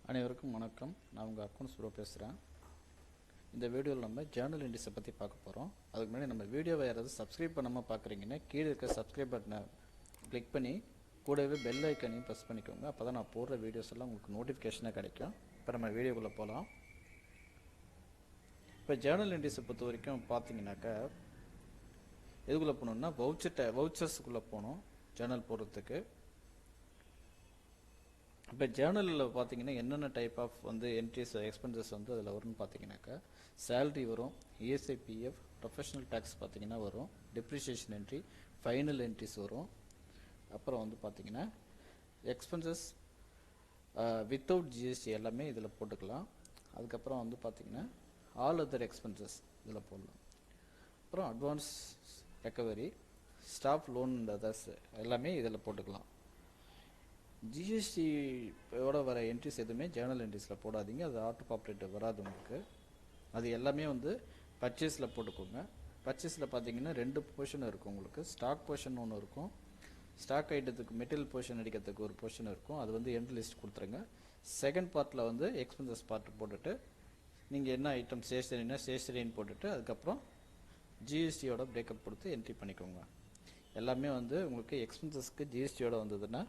அனைவருக்கும் வணக்கம். நான் உங்கள் அக்கௌண்ட்ஸ் ப்ரோ பேசுகிறேன். இந்த வீடியோவில் நம்ம ஜேர்னல் என்ட்ரிஸை பற்றி பார்க்க போகிறோம். அதுக்கு முன்னாடி நம்ம வீடியோவை யாராவது சப்ஸ்கிரைப் பண்ணாமல் பார்க்குறீங்கன்னா கீழே இருக்க சப்ஸ்கிரைப் பட்டனை கிளிக் பண்ணி கூடவே பெல் ஐக்கனையும் ப்ரெஸ் பண்ணிக்கோங்க. அப்போ தான் நான் போடுற வீடியோஸ் எல்லாம் உங்களுக்கு நோட்டிஃபிகேஷனாக கிடைக்கும். இப்போ நம்ம வீடியோக்குள்ளே போகலாம். இப்போ ஜேர்னல் என்ட்ரிஸை பொறுத்த வரைக்கும் பார்த்தீங்கன்னாக்கா எதுக்குள்ளே போகணுன்னா வவுச்சர்ஸுக்குள்ளே போகணும் ஜேர்னல் போடுறதுக்கு. இப்போ ஜேர்னலில் பார்த்தீங்கன்னா என்னென்ன டைப் ஆஃப் என்ட்ரிஸ் எக்ஸ்பென்சஸ் அதில் வரும்னு பார்த்தீங்கன்னாக்கா சேலரி வரும், இஎஸ்ஐ பிஎஃப், ப்ரொஃபஷனல் டேக்ஸ் பார்த்தீங்கன்னா வரும், டெப்ரிசியேஷன் என்ட்ரி, ஃபைனல் என்ட்ரிஸ் வரும். அப்புறம் பார்த்தீங்கன்னா எக்ஸ்பென்சஸ் வித்தவுட் ஜிஎஸ்டி எல்லாமே இதில் போட்டுக்கலாம். அதுக்கப்புறம் பார்த்தீங்கன்னா ஆல் அதர் எக்ஸ்பென்சஸ் இதில் போடலாம். அப்புறம் advance recovery, staff loan and others எல்லாமே இதில் போட்டுக்கலாம். ஜிஎஸ்டியோட வர என்ட்ரிஸ் எதுவுமே ஜேர்னல் என்ட்ரிஸில் போடாதீங்க. அது ஆட்டோ பாப்புலேட் வராது உங்களுக்கு. அது எல்லாமே பர்ச்சேஸில் போட்டுக்கோங்க. பர்ச்சேஸில் பார்த்தீங்கன்னா ரெண்டு போர்ஷன் இருக்கும் உங்களுக்கு. ஸ்டாக் போர்ஷன் ஒன்று இருக்கும், ஸ்டாக் ஐட்டத்துக்கு மெட்டீரியல் போர்ஷன் அடிக்கிறதுக்கு ஒரு போர்ஷன் இருக்கும். அது எண்ட் லிஸ்ட் கொடுத்துருங்க. செகண்ட் பார்ட்டில் எக்ஸ்பென்சஸ் பார்ட் போட்டுட்டு நீங்கள் என்ன ஐட்டம் ஸ்டேஷனரின்னு போட்டுட்டு அதுக்கப்புறம் ஜிஎஸ்டியோட பிரேக்கப் கொடுத்து என்ட்ரி பண்ணிக்கோங்க. எல்லாமே உங்களுக்கு எக்ஸ்பென்சஸ்க்கு ஜிஎஸ்டியோட வந்ததுன்னா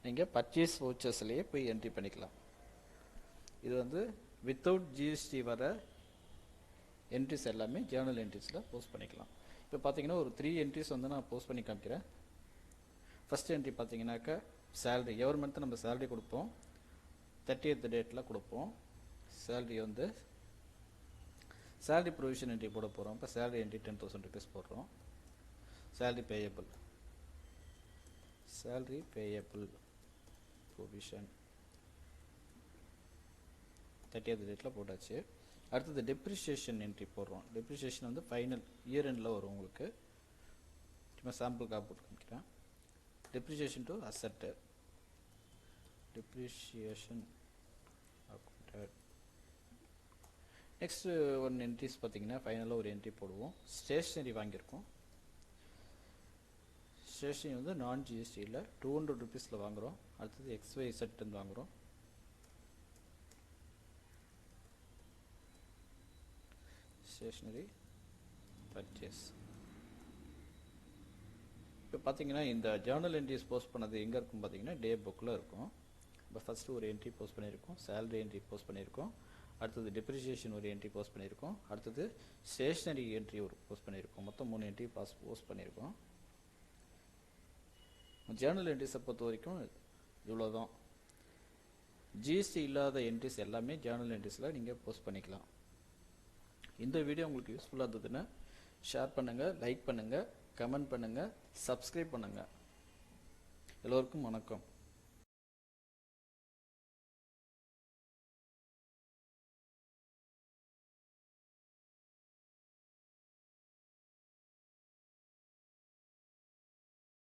நீங்கள் பர்ச்சேஸ் வவுச்சர்ஸ்லேயே போய் என்ட்ரி பண்ணிக்கலாம். இது வித்தவுட் ஜிஎஸ்டி வர என்ட்ரிஸ் எல்லாமே ஜேர்னல் என்ட்ரிஸில் போஸ்ட் பண்ணிக்கலாம். இப்போ பார்த்தீங்கன்னா ஒரு 3 என்ட்ரிஸ் நான் போஸ்ட் பண்ணி காமிக்கிறேன். ஃபஸ்ட் என்ட்ரி பார்த்தீங்கன்னாக்கா சேலரி. எவரி மந்த் நம்ம சேலரி கொடுப்போம், 30th டேட்டில் கொடுப்போம். சேலரி சேலரி ப்ரொவிஷன் என்ட்ரி போட போகிறோம். இப்போ சேலரி என்ட்ரி 10,000 rupees போடுறோம். சேலரி பேயபிள் ப்ரொவிஷன் 30th டேட்டில் போட்டாச்சு. அடுத்தது டெப்ரிசியேஷன் என்ட்ரி போடுறோம். டெப்ரிசியேஷன் ஃபைனல் இயர் எண்டில் வரும் உங்களுக்கு. சும்மா சாம்பிளுக்காக போட்டு காமிக்கிறேன். Depreciation to asset, depreciation accounted. Next one entries பார்த்தீங்கன்னா ஃபைனலாக ஒரு என்ட்ரி போடுவோம். ஸ்டேஷ்னரி வாங்கியிருக்கோம். ஸ்டேஷனரி நான் ஜிஎஸ்டியில் 200 rupeesல வாங்குகிறோம். அடுத்தது XYZ வாங்குகிறோம். Stationery purchase. இப்போ பார்த்தீங்கன்னா இந்த ஜேர்னல் என்ட்ரிஸ் போஸ்ட் பண்ணது எங்கே இருக்கும் பார்த்தீங்கன்னா டே புக்கில் இருக்கும். இப்போ ஃபஸ்ட்டு ஒரு என்ட்ரி போஸ்ட் பண்ணியிருக்கோம், சேலரி என்ட்ரி போஸ்ட் பண்ணியிருக்கோம். அடுத்தது டெப்ரிசியேஷன் ஒரு என்ட்ரி போஸ்ட் பண்ணியிருக்கோம். அடுத்தது ஸ்டேஷ்னரி என்ட்ரி ஒரு போஸ்ட் பண்ணியிருக்கோம். மொத்தம் 3 என்ட்ரி போஸ்ட் பண்ணியிருக்கோம். ஜேர்னல் என்ட்ரிஸை பொறுத்த வரைக்கும் இவ்வளோதான். ஜிஎஸ்டி இல்லாத என்ட்ரிஸ் எல்லாமே ஜேர்னல் என்ட்ரிஸில் நீங்கள் போஸ்ட் பண்ணிக்கலாம். இந்த வீடியோ உங்களுக்கு யூஸ்ஃபுல்லாக இருந்ததுன்னா ஷேர் பண்ணுங்கள், லைக் பண்ணுங்கள், கமெண்ட் பண்ணுங்கள், சப்ஸ்கிரைப் பண்ணுங்கள். எல்லோருக்கும் வணக்கம்.